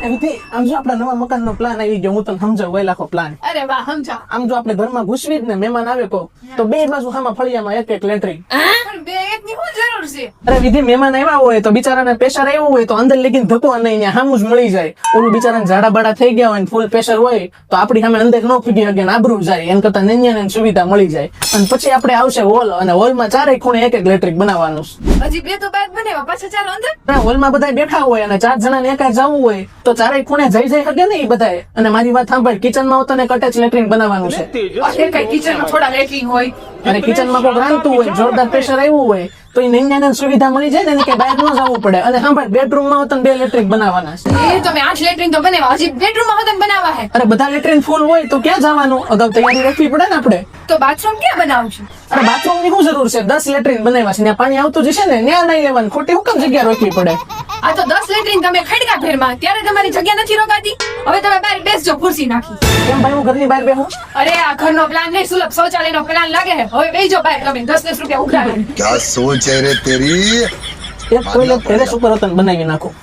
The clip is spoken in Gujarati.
આમ જો આપણા નવા મકાન નો પ્લાન આવી ગયો, હું તને સમજાવું વહેલા આખો પ્લાન. અરે વાહ, સમજા. આમ જો આપણે ઘરમાં ઘૂસવી જ ને મહેમાન આવે કો તો બે બાજુ સામા ફળિયામાં એક એક લેટ્રિન. પણ બે એકની શું જરૂર છે? અરે વિધિ, મહેમાન આવ્યા હોય તો બિચારાને પ્રેશર આવ્યું હોય તો અંદર લગીને ધક્કો નહીં, ત્યાં સામું જ મળી જાય. ઓલું બિચારાને ઝાડા બાડા થઈ ગયા હોય ફૂલ પ્રેશર હોય તો આપડી સામે અંદર ન ફૂગી શકે ને આબરૂ જાય. એમ કરતા નૈયાને સુવિધા મળી જાય. અને પછી આપણે આવશે હોલ, અને હોલમાં ચારેય ખૂણે એક એક લેટ્રિક બનાવવાનું. હજી બે તો બાદ બનાવ્યા, પાછા ચાર અંદર. હોલમાં બધા બેઠા હોય અને 4 જણાને એકા જવું હોય તો ચારેય ખૂણે જઈ શકે ને એ બધાએ. અને મારી વાત સાંભળ, કિચનમાં તને અટેચ લેટ્રિન બનાવવાનું છે. અરે કઈ કિચનમાં થોડા લેટ્રિન હોય. અને કિચનમાં કોઈ રાંધતું હોય, જોરદાર પ્રેશર આવ્યું હોય તો એ નૈયાને સુવિધા મળી જાય ને કે બહાર ન જવું પડે. અને સાંભળ, બેડરૂમમાં તને 2 લેટ્રિક બનાવવાના છે. એ તમે 8 લેટ્રિન તો બનાવ્યા, હજી બેડરૂમમાં હોતન બનાવવા હે. અરે બધા લેટ્રિન ફૂલ હોય તો ક્યાં જવાનું? અગાઉ તૈયારી રાખવી પડે ને આપણે. તો બાથરૂમ ક્યાં બનાવશું? અરે બાથરૂમ ની શું જરૂર છે? 10 લેટ્રિન બનાવ્યા છે, ત્યાં પાણી આવતું જશે ને, ત્યાં નહીં લેવાનું. ખોટી હુકમ જગ્યા રોકવી પડે? આ તો 10 લેટ્રિન તમે ખડકા ફેરમાં, ત્યારે તમારી જગ્યા નથી રોકાતી. હવે તમે બહાર બેસજો, ખુરશી નાખી. કેમ ભાઈ, હું ઘરની બહાર બેહું? અરે આ ઘરનો પ્લાન નહીં, સુલભ શૌચાલયનો પ્લાન લાગે છે. હવે બેસજો બહાર, તમે 10 રૂપિયા ઉઘરાવે. क्या सोच है रे तेरी। એક ટોયલેટ ટેરેસ ઉપર બનાવી નાખું.